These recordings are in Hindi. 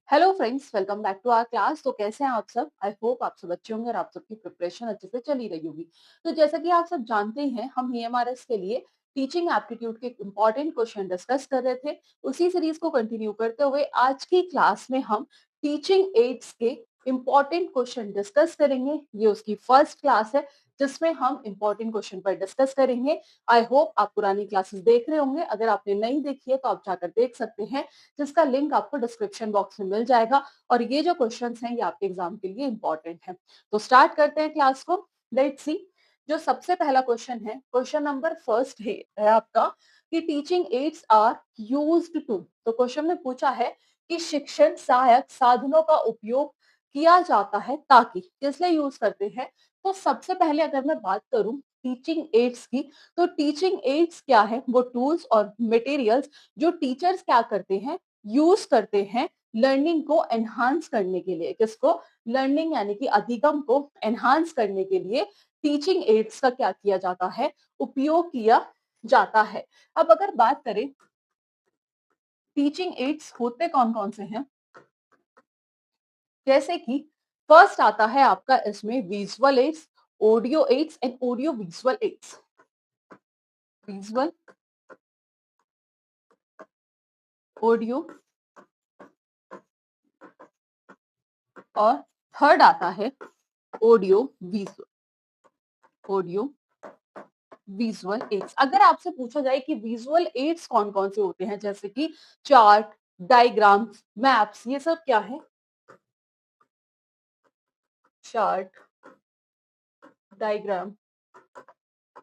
Hello friends, welcome back to our class. तो कैसे हैं आप सब? आई होप आप सब अच्छे होंगे और आप सबकी प्रिपरेशन अच्छे से चली रही होगी। तो जैसा कि आप सब जानते हैं, हम ईएमआरएस के लिए टीचिंग एप्टीट्यूड के इंपॉर्टेंट क्वेश्चन डिस्कस कर रहे थे। उसी सीरीज को कंटिन्यू करते हुए आज की क्लास में हम टीचिंग एड्स के इंपॉर्टेंट क्वेश्चन डिस्कस करेंगे। ये उसकी फर्स्ट क्लास है जिसमें हम इंपॉर्टेंट क्वेश्चन पर डिस्कस करेंगे। आई होप आप पुरानी क्लासेस देख रहे होंगे। अगर आपने नहीं देखी है तो आप जाकर देख सकते हैं, जिसका लिंक आपको डिस्क्रिप्शन बॉक्स में मिल जाएगा। और ये जो क्वेश्चंस हैं ये आपके एग्जाम के लिए इंपॉर्टेंट है। तो स्टार्ट करते हैं क्लास को। Let's see. जो सबसे पहला क्वेश्चन है, क्वेश्चन नंबर फर्स्ट है आपका कि teaching aids are used to. तो क्वेश्चन में पूछा है कि शिक्षण सहायक साधनों का उपयोग किया जाता है ताकि, किस लिए यूज करते हैं। तो सबसे पहले अगर मैं बात करूं टीचिंग एड्स की, तो टीचिंग एड्स क्या है? वो टूल्स और मटेरियल्स जो टीचर्स क्या करते हैं, यूज करते हैं लर्निंग को एनहांस करने के लिए। किसको? लर्निंग यानी कि अधिगम को एनहांस करने के लिए टीचिंग एड्स का क्या किया जाता है? उपयोग किया जाता है। अब अगर बात करें टीचिंग एड्स होते कौन कौन से हैं, जैसे कि फर्स्ट आता है आपका इसमें visual aids, audio aids and audio visual aids. Visual, audio और थर्ड आता है audio visual. Audio visual aids. अगर आपसे पूछा जाए कि विजुअल एड्स कौन कौन से होते हैं, जैसे कि चार्ट, डायग्राम्स, मैप्स, ये सब क्या है? चार्ट, डायग्राम,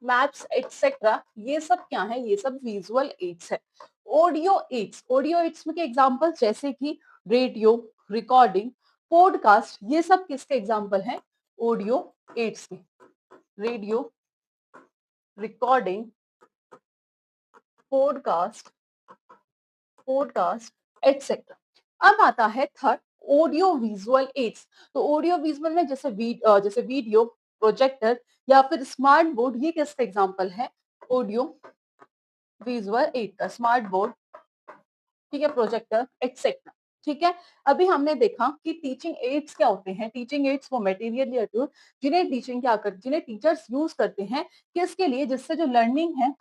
मैप्स एटसेट्रा, ये सब क्या है? ये सब विजुअल एड्स है। ऑडियो एड्स, ऑडियो एड्स में के एग्जांपल जैसे कि रेडियो, रिकॉर्डिंग, पॉडकास्ट, ये सब किसके एग्जांपल हैं? ऑडियो एड्स के। Radio, recording, podcast, podcast etcetera. अब आता है थर्ड, ऑडियो विजुअल एड्स। तो ऑडियो विजुअल में जैसे वीडियो, प्रोजेक्टर या फिर स्मार्ट बोर्ड, ये किसका एग्जांपल है? ऑडियो विजुअल एड का। स्मार्ट बोर्ड, ठीक है, प्रोजेक्टर एटसेट्रा। ठीक है। अभी हमने देखा कि टीचिंग एड्स क्या होते हैं। टीचिंग एड्स वो मटेरियल या टूल जिन्हें टीचर्स यूज करते हैं, किसके लिए? जिससे जो लर्निंग है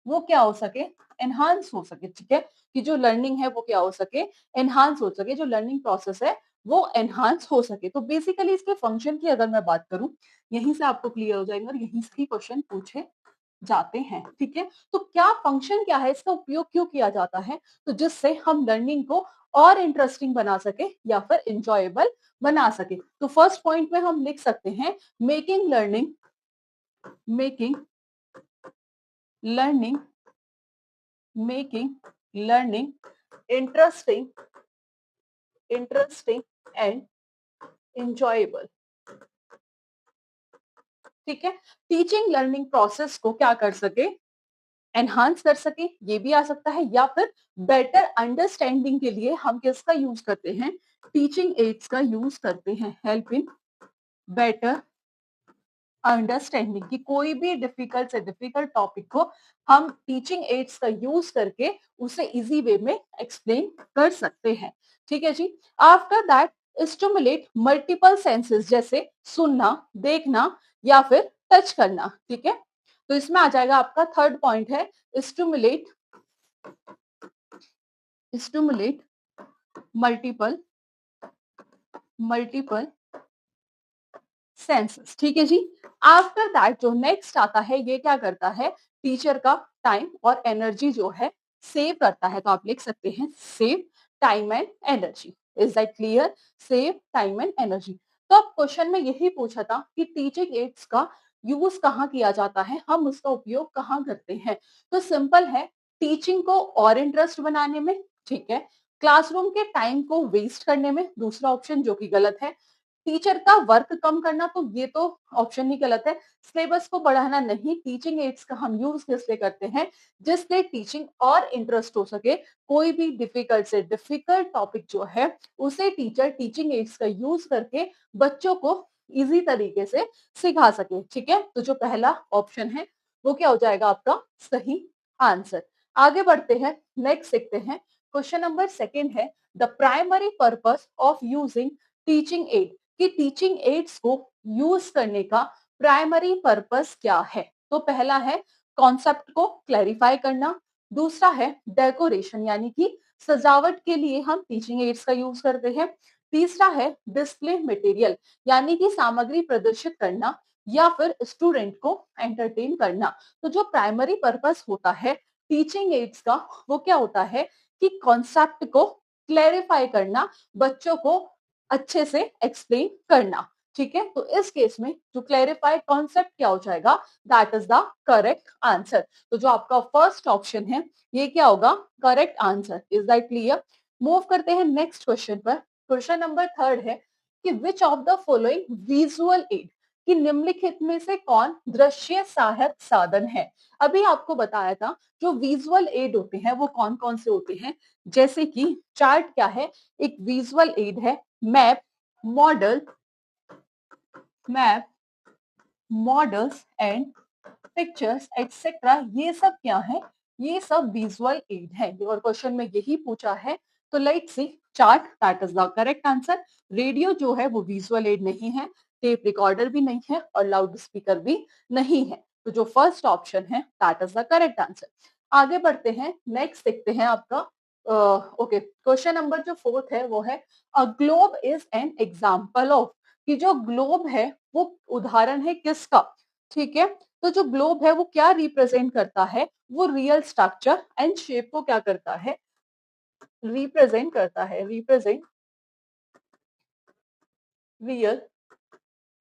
वो क्या हो सके? एनहांस हो सके। ठीक है, कि जो लर्निंग है वो क्या हो सके? एनहांस हो सके। जो लर्निंग प्रोसेस है वो एनहांस हो सके। तो बेसिकली इसके फंक्शन की अगर मैं बात करूं, यहीं से आपको क्लियर हो जाएगा और यहीं से ही क्वेश्चन पूछे जाते हैं। ठीक है, तो क्या फंक्शन क्या है, इसका उपयोग क्यों किया जाता है? तो जिससे हम लर्निंग को और इंटरेस्टिंग बना सके या फिर इंजॉयबल बना सके। तो फर्स्ट पॉइंट में हम लिख सकते हैं making learning making learning interesting and enjoyable। ठीक है, टीचिंग लर्निंग प्रोसेस को क्या कर सके? एनहांस कर सके, ये भी आ सकता है, या फिर बेटर अंडरस्टैंडिंग के लिए हम किसका यूज करते हैं? टीचिंग एड्स का यूज करते हैं। हेल्प इन बेटर अंडरस्टैंडिंग, कि कोई भी डिफिकल्ट से डिफिकल्ट टॉपिक को हम टीचिंग एड्स का यूज करके उसे इजी वे में एक्सप्लेन कर सकते हैं। ठीक है जी। After that, stimulate multiple senses, जैसे सुनना, देखना या फिर टच करना। ठीक है, तो इसमें आ जाएगा आपका थर्ड पॉइंट है stimulate stimulate multiple multiple senses. ठीक है जी। आफ्टर दैट जो नेक्स्ट आता है, ये क्या करता है? टीचर का टाइम और एनर्जी जो है सेव करता है। तो आप लिख सकते हैं save time and energy. Is that clear? Save time and energy. तो अब क्वेश्चन में यही पूछा था कि टीचिंग एड्स का यूज कहाँ किया जाता है, हम उसका उपयोग कहाँ करते हैं। तो सिंपल है, टीचिंग को और इंटरेस्ट बनाने में। ठीक है, क्लासरूम के टाइम को वेस्ट करने में, दूसरा ऑप्शन जो कि गलत है। टीचर का वर्क कम करना, तो ये तो ऑप्शन ही गलत है। सिलेबस को बढ़ाना नहीं, टीचिंग एड्स का हम यूज किस लिए करते हैं? जिससे टीचिंग और इंटरेस्ट हो सके। कोई भी डिफिकल्ट से डिफिकल्ट टॉपिक जो है उसे टीचर टीचिंग एड्स का यूज करके बच्चों को इजी तरीके से सिखा सके। ठीक है, तो जो पहला ऑप्शन है वो क्या हो जाएगा आपका सही आंसर। आगे बढ़ते हैं, नेक्स्ट देखते हैं। क्वेश्चन नंबर सेकेंड है, the primary purpose of using teaching add, कि टीचिंग एड्स को यूज करने का प्राइमरी पर्पस क्या है। तो पहला है कॉन्सेप्ट को क्लैरिफाई करना, दूसरा है डेकोरेशन यानी कि सजावट के लिए हम टीचिंग एड्स का यूज करते हैं, तीसरा है डिस्प्ले मटेरियल यानी कि सामग्री प्रदर्शित करना, या फिर स्टूडेंट को एंटरटेन करना। तो जो प्राइमरी पर्पस होता है टीचिंग एड्स का वो क्या होता है कि कॉन्सेप्ट को क्लैरिफाई करना, बच्चों को अच्छे से एक्सप्लेन करना। ठीक है, तो इस केस में जो क्लैरिफाइड कॉन्सेप्ट क्या हो जाएगा, that is the correct answer. तो जो आपका फर्स्ट ऑप्शन है ये क्या होगा, correct answer. Is that clear? Move करते हैं नेक्स्ट क्वेश्चन पर। क्वेश्चन नंबर थर्ड है कि विच of the following visual add, कि निम्नलिखित में से कौन दृश्य सहायक साधन है। अभी आपको बताया था जो विजुअल एड होते हैं वो कौन कौन से होते हैं, जैसे कि चार्ट क्या है, एक विजुअल एड है, map, model, map, models and pictures etcetera, ये सब क्या है, ये सब विजुअल एड है। और क्वेश्चन में यही पूछा है। तो let's see chart, that is the correct answer. Radio जो है वो विजुअल एड नहीं है, टेप रिकॉर्डर भी नहीं है और लाउड स्पीकर भी नहीं है। तो जो फर्स्ट ऑप्शन है that is the correct answer. आगे बढ़ते हैं, नेक्स्ट देखते हैं आपका ओके क्वेश्चन नंबर जो फोर्थ है वो है a globe is an example of, कि जो ग्लोब है वो उदाहरण है किसका। ठीक है, तो जो ग्लोब है वो क्या रिप्रेजेंट करता है, वो रियल स्ट्रक्चर एंड शेप को क्या करता है, रिप्रेजेंट करता है, represent real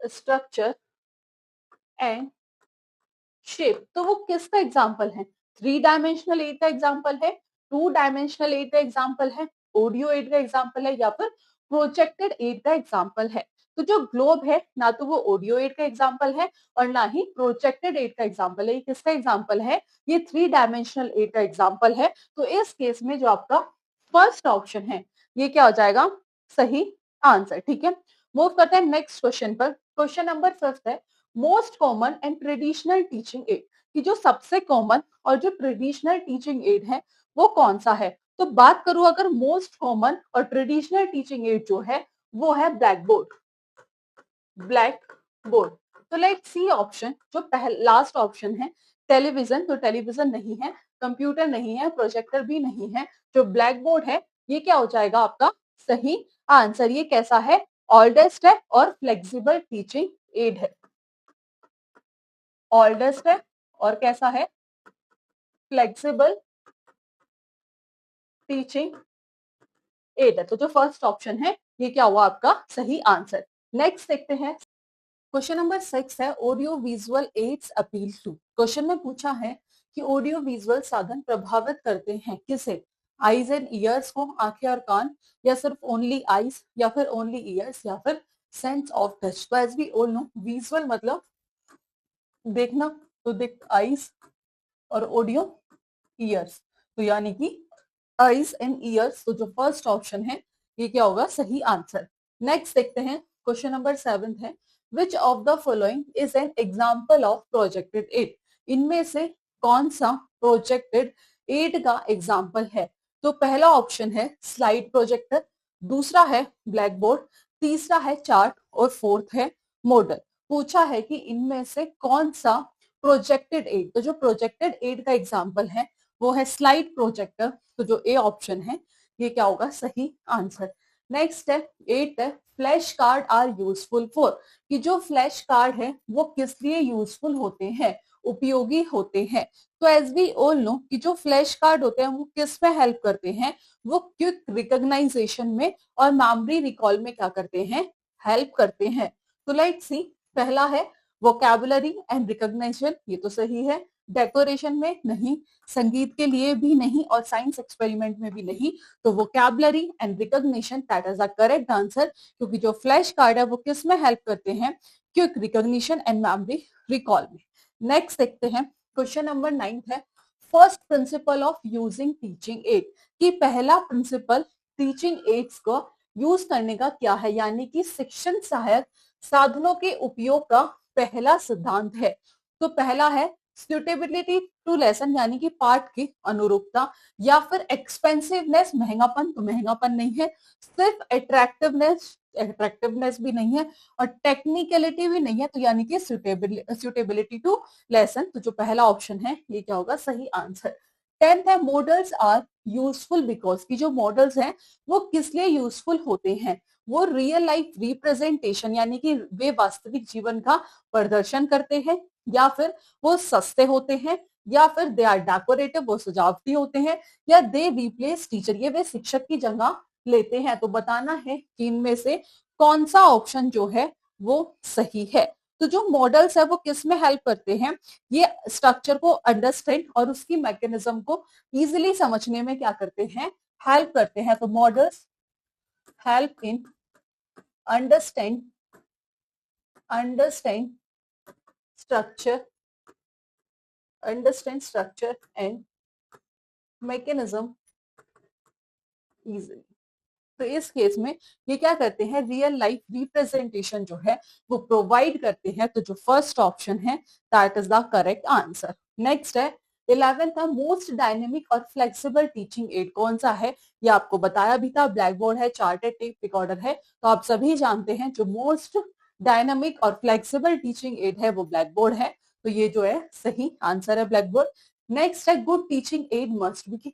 structure and shape. तो वो किसका एग्जाम्पल है, थ्री डायमेंशनल एड का एग्जाम्पल है, टू डायमेंशनल एड का एग्जाम्पल है, ऑडियो एड का एग्जाम्पल है, या फिर प्रोजेक्टेड एड का एग्जाम्पल है। तो जो ग्लोब है ना तो वो ऑडियो एड का एग्जाम्पल है और ना ही प्रोजेक्टेड एड का एग्जाम्पल है, ये किसका एग्जाम्पल है, ये थ्री डायमेंशनल एड का एग्जाम्पल है। तो इस केस में जो आपका फर्स्ट ऑप्शन है ये क्या हो जाएगा, सही आंसर। ठीक है, मूव करते हैं नेक्स्ट क्वेश्चन पर। क्वेश्चन नंबर फिफ्थ है most common and traditional teaching add, कि जो सबसे कॉमन और जो ट्रेडिशनल टीचिंग एड है वो कौन सा है। तो बात करूं अगर मोस्ट कॉमन और ट्रेडिशनल टीचिंग एड जो है वो है ब्लैक बोर्ड, ब्लैक बोर्ड। तो लेट्स सी ऑप्शन जो लास्ट ऑप्शन है टेलीविजन, तो टेलीविजन नहीं है, कंप्यूटर नहीं है, प्रोजेक्टर भी नहीं है, जो ब्लैक बोर्ड है ये क्या हो जाएगा आपका सही आंसर। ये कैसा है, ओल्डेस्ट है और फ्लेक्सिबल टीचिंग एड है, ओल्डेस्ट है और कैसा है, फ्लेक्सिबल टीचिंग एड है। तो जो फर्स्ट ऑप्शन है ये क्या हुआ आपका सही आंसर। नेक्स्ट देखते हैं, क्वेश्चन नंबर सिक्स है audio visual aids appeal to. Question में पूछा है कि ऑडियो विजुअल साधन प्रभावित करते हैं किसे, आईज एंड ईयर्स को, आंखें और कान, या सिर्फ ओनली आईज, या फिर ओनली ईयर्स, या फिर सेंस ऑफ टच। तो as we all know visual मतलब देखना, तो देख आईज, और ऑडियो ईयर्स, तो यानी कि आईज एंड ईयर्स। तो जो फर्स्ट ऑप्शन है ये क्या होगा सही आंसर। नेक्स्ट देखते हैं, क्वेश्चन नंबर सेवेंथ है which of the following is an example of projected aid, इनमें से कौन सा प्रोजेक्टेड एड का एग्जाम्पल है। तो पहला ऑप्शन है स्लाइड प्रोजेक्टर, दूसरा है ब्लैक बोर्ड, तीसरा है चार्ट और फोर्थ है मॉडल। पूछा है कि इनमें से कौन सा प्रोजेक्टेड एड, तो जो प्रोजेक्टेड एड का एग्जाम्पल है वो है स्लाइड प्रोजेक्टर। तो जो ए ऑप्शन है ये क्या होगा सही आंसर। नेक्स्ट है एट है flash card are useful for, कि जो फ्लैश कार्ड है वो किस लिए यूजफुल होते हैं, उपयोगी होते हैं। तो एज वी ऑल नो कि जो फ्लैश कार्ड होते हैं वो किस में हेल्प करते हैं, वो क्विक रिकॉग्नाइजेशन में और मेमोरी रिकॉल में क्या करते हैं, हेल्प करते हैं। तो लेट्स सी, पहला है वोकैबुलरी एंड रिकॉग्निशन, ये तो सही है, डेकोरेशन में नहीं, संगीत के लिए भी नहीं और साइंस एक्सपेरिमेंट में भी नहीं। तो vocabulary and recognition that is the correct answer, क्योंकि जो फ्लैश कार्ड है वो किस में हेल्प करते हैं, quick recognition and memory recall में। नेक्स्ट देखते हैं, क्वेश्चन नंबर 9 है first principle of using teaching add, कि पहला प्रिंसिपल टीचिंग एड्स को यूज करने का क्या है, यानी कि शिक्षण सहायक साधनों के उपयोग का पहला सिद्धांत है। तो पहला है सुटेबिलिटी टू लेसन यानी कि पाठ की अनुरूपता, या फिर एक्सपेंसिवनेस, महंगापन तो महंगापन नहीं है, सिर्फ अट्रैक्टिवनेस भी नहीं है, और टेक्निकलिटी भी नहीं है, तो यानी कि सुटेबिलिटी टू लेसन। तो जो पहला ऑप्शन है ये क्या होगा सही आंसर। 10th है मॉडल्स आर यूजफुल बिकॉज, की जो मॉडल्स हैं वो किस लिए यूजफुल होते हैं, वो रियल लाइफ रिप्रेजेंटेशन यानी कि वे वास्तविक जीवन का प्रदर्शन करते हैं, या फिर वो सस्ते होते हैं, या फिर दे आर डेकोरेटिव, वो सजावटी होते हैं, या दे रिप्लेस टीचर, ये वे शिक्षक की जगह लेते हैं। तो बताना है कि इनमें से कौन सा ऑप्शन जो है वो सही है। तो जो मॉडल्स है वो किस में हेल्प करते हैं, ये स्ट्रक्चर को अंडरस्टैंड और उसकी मैकेनिज्म को इजीली समझने में क्या करते हैं, हेल्प करते हैं। तो models help in understand understand structure and mechanism easily. तो इस केस में ये क्या करते हैं, रियल लाइफ रिप्रेजेंटेशन जो है वो प्रोवाइड करते हैं। तो जो फर्स्ट ऑप्शन है that is the correct answer. Next है 11th का मोस्ट डायनेमिक और फ्लेक्सिबल टीचिंग एड कौन सा है, ये आपको बताया भी था, ब्लैक बोर्ड है, चार्ट है, टेप रिकॉर्डर है। तो आप सभी जानते हैं जो मोस्ट डायनामिक और फ्लेक्सिबल टीचिंग एड है वो ब्लैक बोर्ड है। तो ये जो है सही आंसर है ब्लैक बोर्ड। नेक्स्ट है good teaching add must be,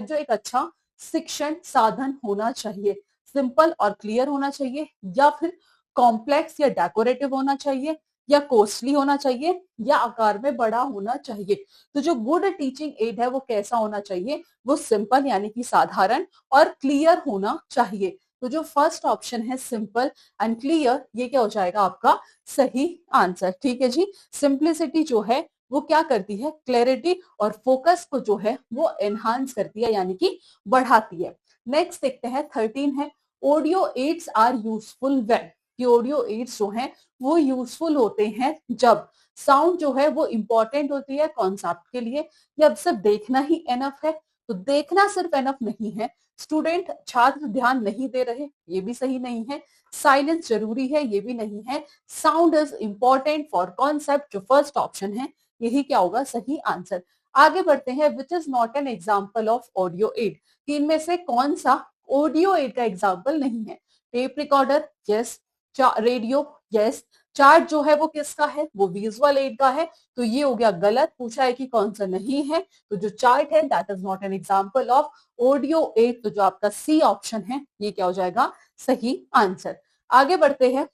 जो एक अच्छा शिक्षण साधन होना चाहिए, सिंपल और क्लियर होना चाहिए, या फिर कॉम्प्लेक्स या डेकोरेटिव होना चाहिए, या कॉस्टली होना चाहिए, या आकार में बड़ा होना चाहिए। तो जो गुड टीचिंग एड है वो कैसा होना चाहिए, वो सिंपल यानी कि साधारण और क्लियर होना चाहिए। तो जो फर्स्ट ऑप्शन है सिंपल एंड क्लियर, ये क्या हो जाएगा आपका सही आंसर। ठीक है जी, सिंप्लिसिटी जो है वो क्या करती है, क्लैरिटी और फोकस को जो है वो एनहांस करती है यानी कि बढ़ाती है। नेक्स्ट देखते हैं 13 है audio aids are useful when, कि ऑडियो एड्स जो हैं वो यूजफुल होते हैं जब साउंड जो है वो इंपॉर्टेंट होती है कॉन्सेप्ट के लिए, या सिर्फ देखना ही एनफ है। तो देखना सिर्फ एनफ नहीं है, स्टूडेंट छात्र ध्यान नहीं दे रहे ये भी सही नहीं है, साइलेंस जरूरी है ये भी नहीं है, sound is important for concept, जो फर्स्ट ऑप्शन है यही क्या होगा सही आंसर। आगे बढ़ते हैं which is not an example of audio aid, कि इनमें से कौन सा ऑडियो एड का एग्जाम्पल नहीं है। Tape recorder yes, radio yes, chart जो है वो किसका है, वो विजुअल एड का है। तो ये हो गया गलत, पूछा है कि कौन सा नहीं है, तो जो चार्ट है that is not an example of audio aid. तो जो आपका सी ऑप्शन है ये क्या हो जाएगा सही आंसर। आगे बढ़ते हैं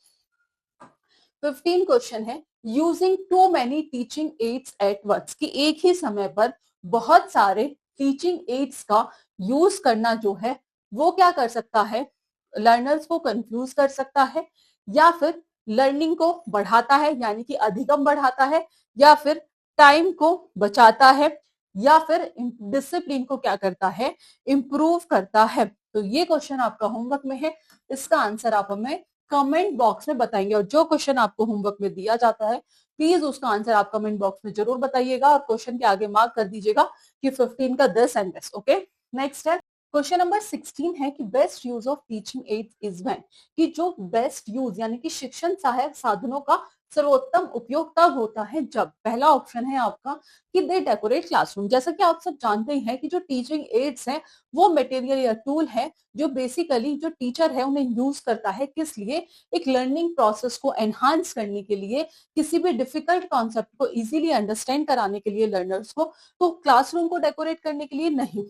15 क्वेश्चन है using too many teaching aids at once, कि एक ही समय पर बहुत सारे टीचिंग एड्स का यूज करना जो है वो क्या कर सकता है, लर्नर्स को कंफ्यूज कर सकता है, या फिर लर्निंग को बढ़ाता है यानी कि अधिगम बढ़ाता है, या फिर टाइम को बचाता है, या फिर डिसिप्लिन को क्या करता है, इंप्रूव करता है। तो ये क्वेश्चन आपका होमवर्क में है, इसका आंसर आप हमें कमेंट बॉक्स में बताएंगे। और जो क्वेश्चन आपको होमवर्क में दिया जाता है प्लीज उसका आंसर आप कमेंट बॉक्स में जरूर बताइएगा, और क्वेश्चन के आगे मार्क कर दीजिएगा कि 15 का this and this. Okay, next है क्वेश्चन नंबर 16 है कि best use of teaching ads is when, कि जो बेस्ट यूज यानी कि शिक्षण सहायक साधनों का सर्वोत्तम उपयोग तब होता है जब, पहला ऑप्शन है आपका कि दे डेकोरेट क्लासरूम। जैसा कि आप सब जानते हैं कि जो टीचिंग एड्स हैं वो मटेरियल या टूल है जो बेसिकली जो टीचर है उन्हें यूज करता है, किस लिए, एक लर्निंग प्रोसेस को एनहांस करने के लिए, किसी भी डिफिकल्ट कॉन्सेप्ट को इजीली अंडरस्टैंड कराने के लिए लर्नर्स को। तो क्लासरूम को डेकोरेट करने के लिए नहीं,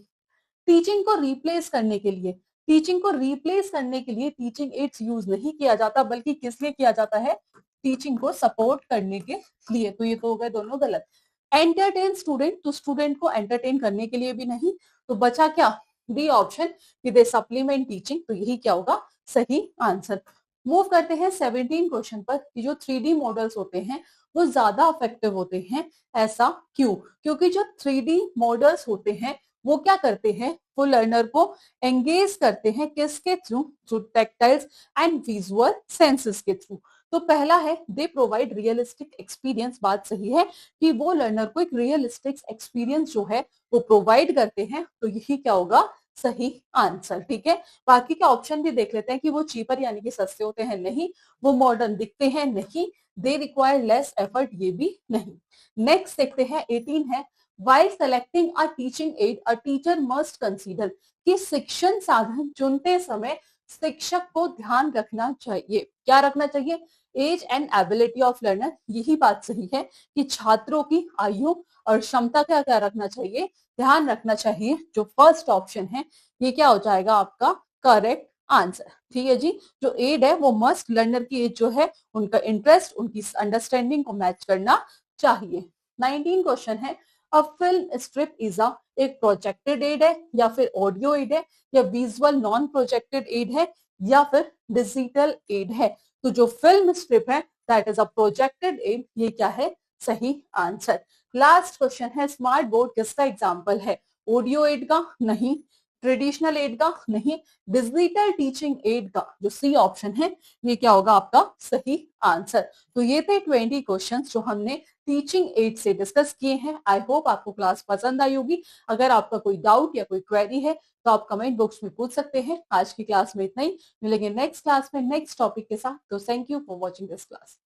टीचिंग को रिप्लेस करने के लिए, टीचिंग को रिप्लेस करने के लिए टीचिंग एड्स यूज नहीं किया जाता, बल्कि किस लिए किया जाता है, टीचिंग को सपोर्ट करने के लिए। तो ये तो हो गए दोनों गलत। एंटरटेन स्टूडेंट, तो स्टूडेंट को एंटरटेन करने के लिए भी नहीं। तो बचा क्या, डी ऑप्शन कि दे सप्लीमेंट टीचिंग। तो यही क्या होगा सही आंसर। मूव करते हैं 17 क्वेश्चन पर कि जो 3D मॉडल्स होते हैं वो ज्यादा इफेक्टिव होते हैं, ऐसा क्यों, क्योंकि जो 3D मॉडल्स होते हैं वो क्या करते हैं, वो लर्नर को एंगेज करते हैं किसके through, through tactiles and visual senses के थ्रू। तो पहला है दे प्रोवाइड रियलिस्टिक एक्सपीरियंस, बात सही है कि वो लर्नर को एक रियलिस्टिक एक्सपीरियंस जो है वो प्रोवाइड करते हैं। तो यही क्या होगा सही आंसर। ठीक है, बाकी के ऑप्शन भी देख लेते हैं कि वो चीपर यानी कि सस्ते होते हैं, नहीं। वो मॉडर्न दिखते हैं, नहीं। दे रिक्वायर लेस एफर्ट, ये भी नहीं। नेक्स्ट देखते हैं 18 है, while selecting a teaching aid a teacher must consider, कि शिक्षण साधन चुनते समय शिक्षक को ध्यान रखना चाहिए। क्या रखना चाहिए? Age and ability of learner. यही बात सही है कि छात्रों की आयु और क्षमता का क्या रखना चाहिए, ध्यान रखना चाहिए। जो फर्स्ट ऑप्शन है ये क्या हो जाएगा आपका करेक्ट आंसर। ठीक है जी, जो एड है वो मस्ट लर्नर की एज जो है, उनका इंटरेस्ट, उनकी अंडरस्टैंडिंग को मैच करना चाहिए। 19 क्वेश्चन है, a film strip is a, एक प्रोजेक्टेड एड है या फिर ऑडियो एड है या विजुअल नॉन प्रोजेक्टेड एड है या फिर डिजिटल एड है। तो जो फिल्म स्ट्रिप है that is a projected aid, ये क्या है? सही आंसर। लास्ट क्वेश्चन है, स्मार्ट बोर्ड किसका एग्जाम्पल है? ऑडियो एड का? नहीं। ट्रेडिशनल एड का? नहीं। डिजिटल टीचिंग एड का? जो सी ऑप्शन है ये क्या होगा आपका सही आंसर। तो ये थे 20 क्वेश्चंस जो हमने टीचिंग एड से डिस्कस किए हैं। आई होप आपको क्लास पसंद आई होगी। अगर आपका कोई डाउट या कोई क्वेरी है तो आप कमेंट बॉक्स में पूछ सकते हैं। आज की क्लास में इतना ही, मिलेंगे नेक्स्ट क्लास में नेक्स्ट टॉपिक के साथ। तो thank you for watching this class.